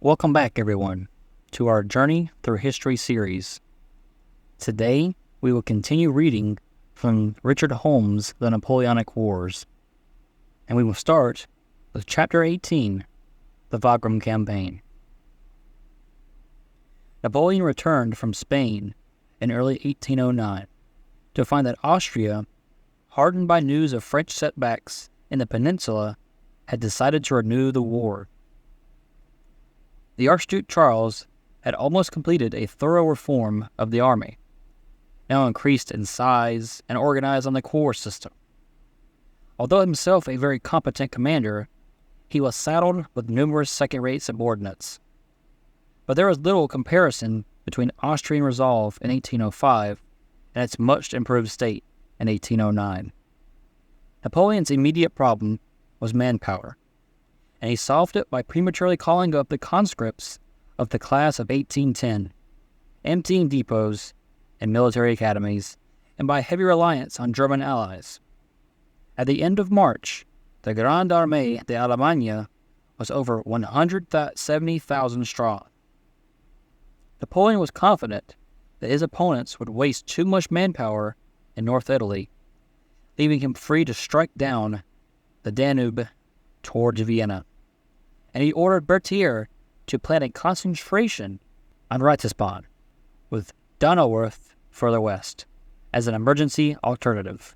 Welcome back, everyone, to our Journey Through History series. Today, we will continue reading from Richard Holmes The Napoleonic Wars, and we will start with Chapter 18, the Wagram Campaign. Napoleon returned from Spain in early 1809 to find that Austria, hardened by news of French setbacks in the peninsula, had decided to renew the war. The Archduke Charles had almost completed a thorough reform of the army, now increased in size and organized on the corps system. Although himself a very competent commander, he was saddled with numerous second-rate subordinates. But there was little comparison between Austrian resolve in 1805 and its much improved state in 1809. Napoleon's immediate problem was manpower, and he solved it by prematurely calling up the conscripts of the class of 1810, emptying depots and military academies, and by heavy reliance on German allies. At the end of March, the Grande Armée d'Allemagne was over 170,000 strong. Napoleon was confident that his opponents would waste too much manpower in North Italy, leaving him free to strike down the Danube towards Vienna, and he ordered Berthier to plan a concentration on Ratisbon, with Donauworth further west, as an emergency alternative.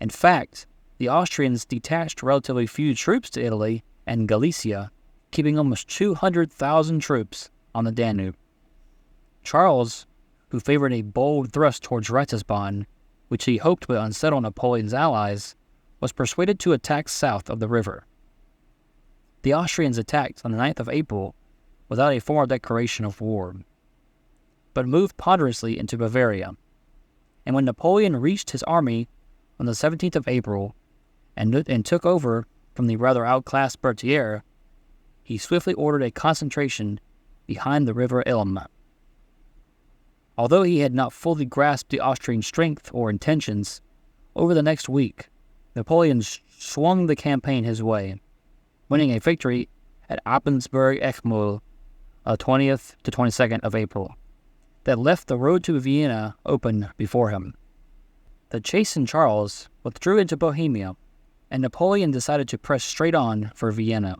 In fact, the Austrians detached relatively few troops to Italy and Galicia, keeping almost 200,000 troops on the Danube. Charles, who favored a bold thrust towards Ratisbon, which he hoped would unsettle Napoleon's allies, was persuaded to attack south of the river. The Austrians attacked on the 9th of April without a formal declaration of war, but moved ponderously into Bavaria, and when Napoleon reached his army on the 17th of April and took over from the rather outclassed Berthier, he swiftly ordered a concentration behind the river Ilm. Although he had not fully grasped the Austrian strength or intentions, over the next week, Napoleon swung the campaign his way, winning a victory at Appensberg-Eckmühl on the 20th to 22nd of April, that left the road to Vienna open before him. The chastened Charles withdrew into Bohemia, and Napoleon decided to press straight on for Vienna,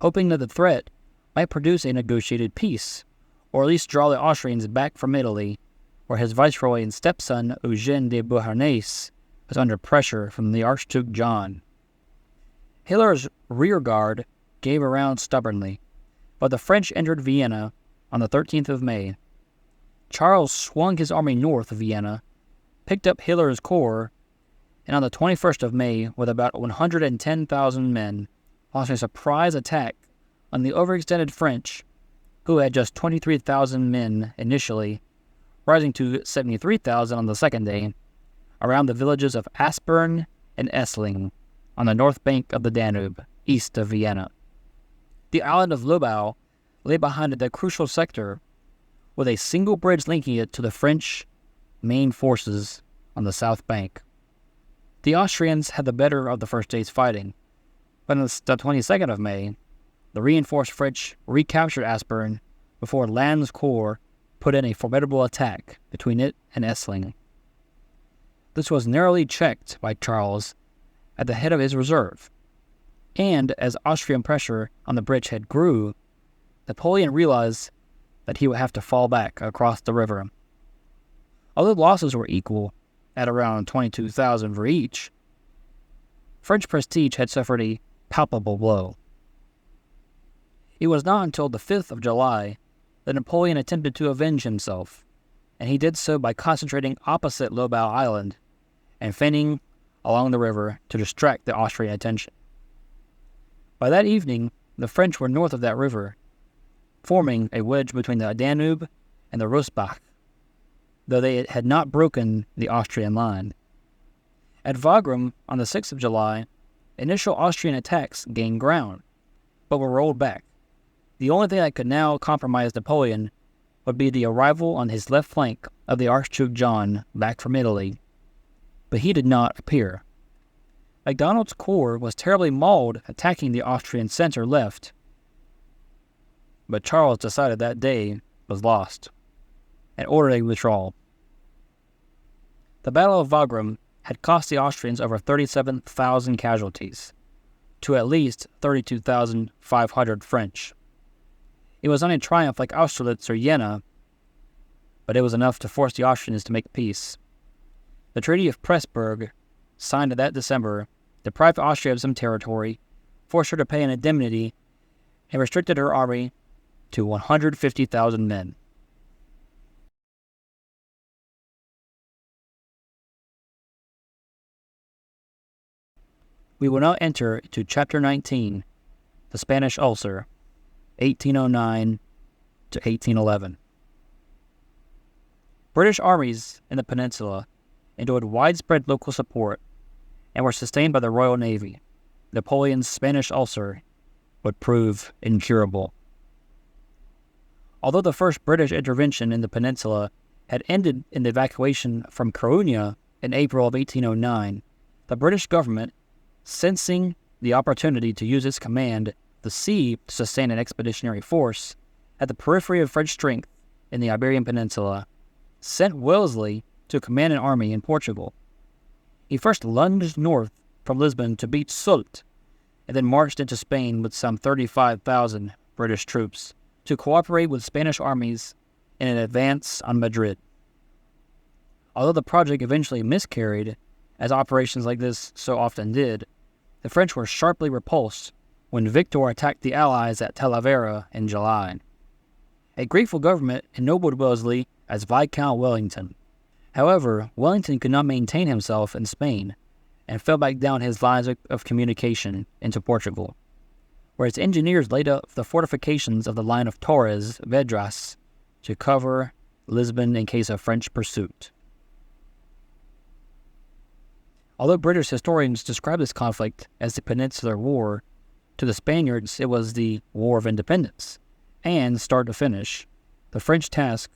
hoping that the threat might produce a negotiated peace, or at least draw the Austrians back from Italy, where his viceroy and stepson Eugène de Beauharnais was under pressure from the Archduke John. Hitler's rearguard gave around stubbornly, but the French entered Vienna on the 13th of May. Charles swung his army north of Vienna, picked up Hitler's corps, and on the 21st of May, with about 110,000 men, launched a surprise attack on the overextended French, who had just 23,000 men initially, rising to 73,000 on the second day, around the villages of Aspern-essling on the north bank of the Danube, east of Vienna. The island of Lobau lay behind the crucial sector, with a single bridge linking it to the French main forces on the south bank. The Austrians had the better of the first day's fighting, but on the 22nd of May, the reinforced French recaptured Aspern before Lannes' corps put in a formidable attack between it and Essling. This was narrowly checked by Charles at the head of his reserve, and as Austrian pressure on the bridgehead grew, Napoleon realized that he would have to fall back across the river. Although losses were equal, at around 22,000 for each, French prestige had suffered a palpable blow. It was not until the 5th of July that Napoleon attempted to avenge himself, and he did so by concentrating opposite Lobau Island and feigning along the river to distract the Austrian attention. By that evening, the French were north of that river, forming a wedge between the Danube and the Rosbach, though they had not broken the Austrian line. At Wagram, on the 6th of July, initial Austrian attacks gained ground, but were rolled back. The only thing that could now compromise Napoleon would be the arrival on his left flank of the Archduke John back from Italy, but he did not appear. MacDonald's corps was terribly mauled attacking the Austrian center left, but Charles decided that day was lost and ordered a withdrawal. The Battle of Wagram had cost the Austrians over 37,000 casualties, to at least 32,500 French. It was not a triumph like Austerlitz or Jena, but it was enough to force the Austrians to make peace. The Treaty of Pressburg, signed that December, deprived Austria of some territory, forced her to pay an indemnity, and restricted her army to 150,000 men. We will now enter into Chapter 19, the Spanish Ulcer, 1809 to 1811. British armies in the peninsula enjoyed widespread local support and were sustained by the Royal Navy. Napoleon's Spanish ulcer would prove incurable. Although the first British intervention in the peninsula had ended in the evacuation from Corunna in April of 1809, the British government, sensing the opportunity to use its command, the sea, to sustain an expeditionary force at the periphery of French strength in the Iberian Peninsula, sent Wellesley to command an army in Portugal. He first lunged north from Lisbon to beat Soult, and then marched into Spain with some 35,000 British troops to cooperate with Spanish armies in an advance on Madrid. Although the project eventually miscarried, as operations like this so often did, the French were sharply repulsed when Victor attacked the Allies at Talavera in July. A grateful government ennobled Wellesley as Viscount Wellington. However, Wellington could not maintain himself in Spain and fell back down his lines of communication into Portugal, where his engineers laid up the fortifications of the line of Torres Vedras to cover Lisbon in case of French pursuit. Although British historians describe this conflict as the Peninsular War, to the Spaniards it was the War of Independence, and, start to finish, the French task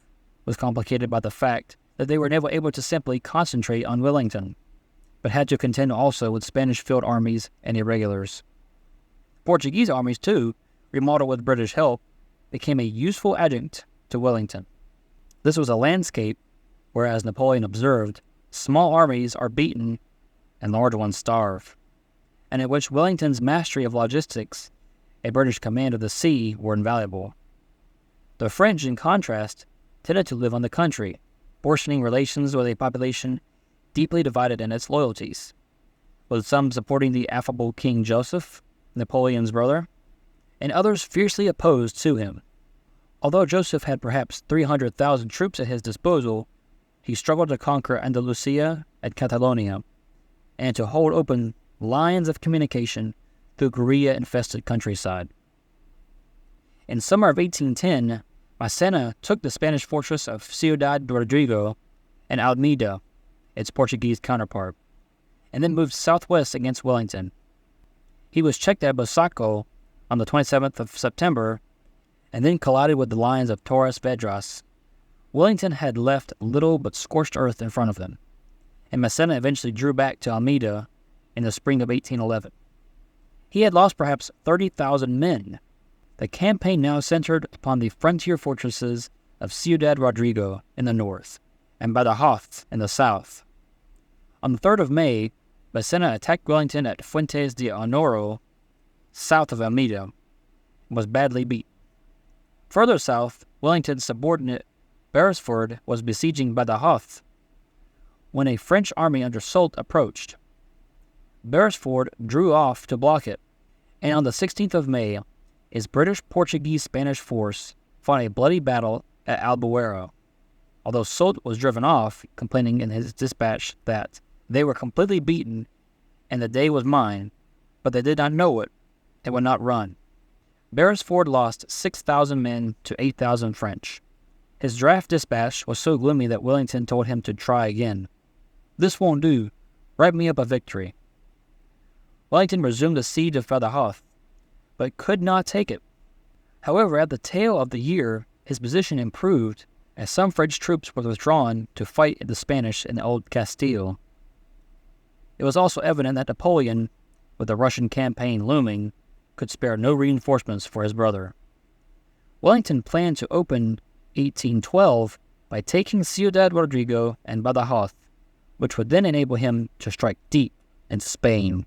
was complicated by the fact that they were never able to simply concentrate on Wellington, but had to contend also with Spanish field armies and irregulars. Portuguese armies, too, remodeled with British help, became a useful adjunct to Wellington. This was a landscape where, as Napoleon observed, small armies are beaten and large ones starve, and in which Wellington's mastery of logistics and British command of the sea were invaluable. The French, in contrast, tended to live on the country, portioning relations with a population deeply divided in its loyalties, with some supporting the affable King Joseph, Napoleon's brother, and others fiercely opposed to him. Although Joseph had perhaps 300,000 troops at his disposal, he struggled to conquer Andalusia and Catalonia, and to hold open lines of communication through guerrilla-infested countryside. In summer of 1810, Massena took the Spanish fortress of Ciudad Rodrigo and Almeida, its Portuguese counterpart, and then moved southwest against Wellington. He was checked at Busaco on the 27th of September, and then collided with the lines of Torres Vedras. Wellington had left little but scorched earth in front of them, and Massena eventually drew back to Almeida in the spring of 1811. He had lost perhaps 30,000 men. The campaign now centered upon the frontier fortresses of Ciudad Rodrigo in the north, and Badajoz in the south. On the 3rd of May, Massena attacked Wellington at Fuentes de Honoro, south of Almeida, and was badly beat. Further south, Wellington's subordinate Beresford was besieging Badajoz when a French army under Soult approached. Beresford drew off to block it, and on the 16th of May, his British-Portuguese-Spanish force fought a bloody battle at Albuera, although Soult was driven off, complaining in his dispatch that they were completely beaten and the day was mine, but they did not know it and would not run. Beresford lost 6,000 men to 8,000 French. His draft dispatch was so gloomy that Wellington told him to try again. "This won't do. Write me up a victory." Wellington resumed the siege of Badajoz, but could not take it. However, at the tail of the year, his position improved, as some French troops were withdrawn to fight the Spanish in the Old Castile. It was also evident that Napoleon, with the Russian campaign looming, could spare no reinforcements for his brother. Wellington planned to open 1812 by taking Ciudad Rodrigo and Badajoz, which would then enable him to strike deep into Spain.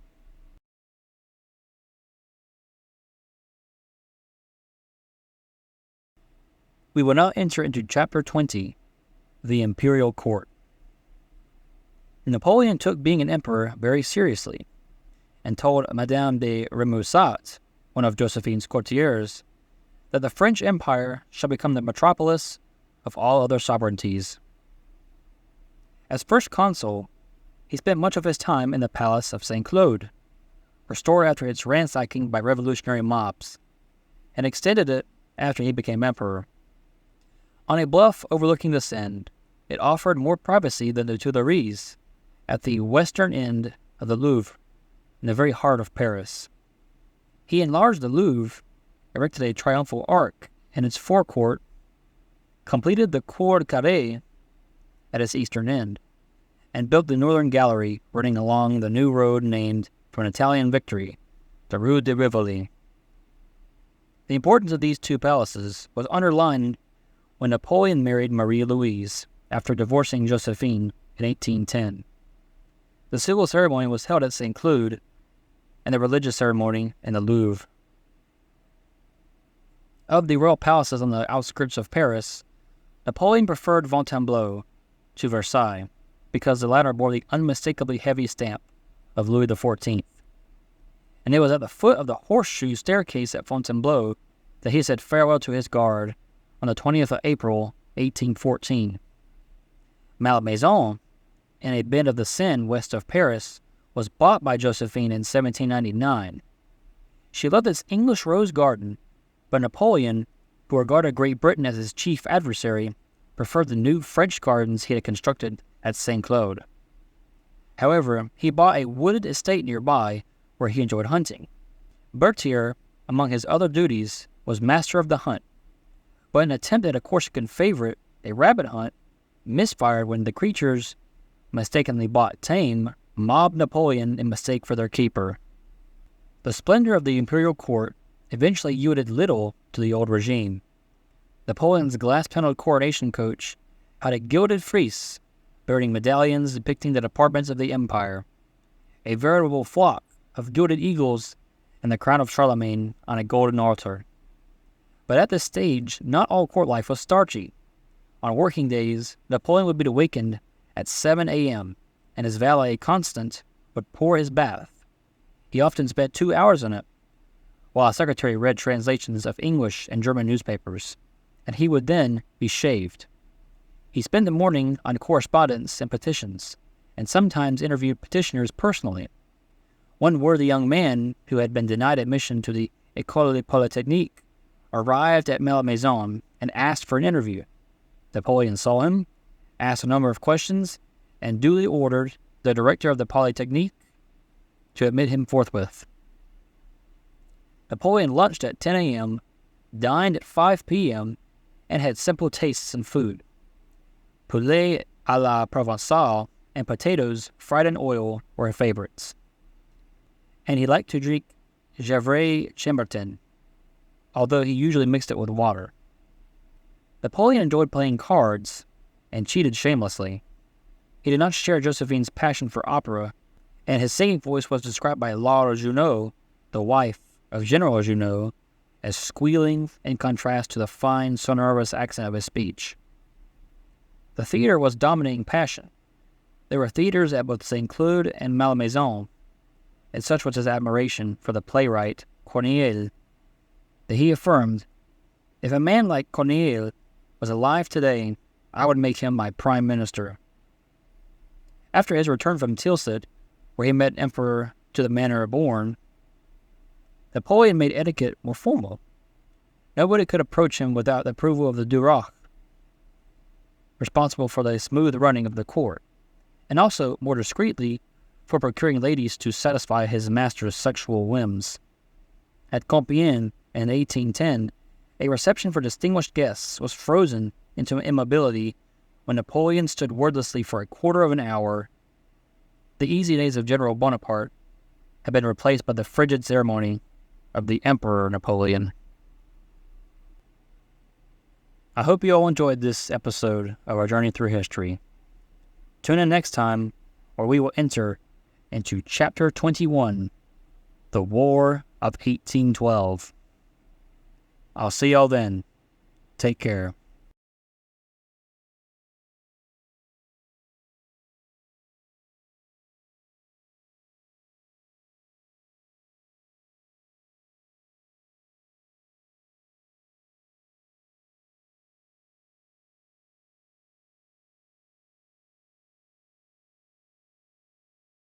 We will now enter into Chapter 20, the Imperial Court. Napoleon took being an emperor very seriously, and told Madame de Remusat, one of Josephine's courtiers, that the French Empire shall become the metropolis of all other sovereignties. As first consul, he spent much of his time in the palace of St. Claude, restored after its ransacking by revolutionary mobs, and extended it after he became emperor. On a bluff overlooking the Seine, it offered more privacy than the Tuileries, at the western end of the Louvre, in the very heart of Paris. He enlarged the Louvre, erected a triumphal arch in its forecourt, completed the Cour Carrée at its eastern end, and built the northern gallery running along the new road named for an Italian victory, the Rue de Rivoli. The importance of these two palaces was underlined when Napoleon married Marie Louise after divorcing Josephine in 1810. The civil ceremony was held at St. Cloud, and the religious ceremony in the Louvre. Of the royal palaces on the outskirts of Paris, Napoleon preferred Fontainebleau to Versailles, because the latter bore the unmistakably heavy stamp of Louis XIV. And it was at the foot of the horseshoe staircase at Fontainebleau that he said farewell to his guard on the 20th of April, 1814. Malmaison, in a bend of the Seine west of Paris, was bought by Josephine in 1799. She loved its English rose garden, but Napoleon, who regarded Great Britain as his chief adversary, preferred the new French gardens he had constructed at St. Claude. However, he bought a wooded estate nearby where he enjoyed hunting. Berthier, among his other duties, was master of the hunt, but an attempt at a Corsican favorite, a rabbit hunt, misfired when the creatures, mistakenly bought tame, mobbed Napoleon in mistake for their keeper. The splendor of the imperial court eventually yielded little to the old regime. Napoleon's glass-paneled coronation coach had a gilded frieze bearing medallions depicting the departments of the empire, a veritable flock of gilded eagles, and the crown of Charlemagne on a golden altar. But at this stage, not all court life was starchy. On working days, Napoleon would be awakened at 7 a.m., and his valet, Constant, would pour his bath. He often spent 2 hours in it, while a secretary read translations of English and German newspapers, and he would then be shaved. He spent the morning on correspondence and petitions, and sometimes interviewed petitioners personally. One worthy young man who had been denied admission to the École Polytechnique arrived at Malmaison and asked for an interview. Napoleon saw him, asked a number of questions, and duly ordered the director of the Polytechnique to admit him forthwith. Napoleon lunched at 10 a.m., dined at 5 p.m., and had simple tastes in food. Poulet à la Provençale and potatoes fried in oil were his favorites. And he liked to drink Gevrey Chambertin, although he usually mixed it with water. Napoleon enjoyed playing cards and cheated shamelessly. He did not share Josephine's passion for opera, and his singing voice was described by Laure Junot, the wife of General Junot, as squealing in contrast to the fine, sonorous accent of his speech. The theater was dominating passion. There were theaters at both St. Cloud and Malmaison, and such was his admiration for the playwright Corneille, that he affirmed, "If a man like Corneille was alive today, I would make him my prime minister." After his return from Tilsit, where he met Emperor to the manner born, Napoleon made etiquette more formal. Nobody could approach him without the approval of the Duroc, responsible for the smooth running of the court, and also, more discreetly, for procuring ladies to satisfy his master's sexual whims. At Compiègne in 1810, a reception for distinguished guests was frozen into immobility when Napoleon stood wordlessly for a quarter of an hour. The easy days of General Bonaparte had been replaced by the frigid ceremony of the Emperor Napoleon. I hope you all enjoyed this episode of our journey through history. Tune in next time, where we will enter into Chapter 21, The War of 1812. I'll see y'all then. Take care.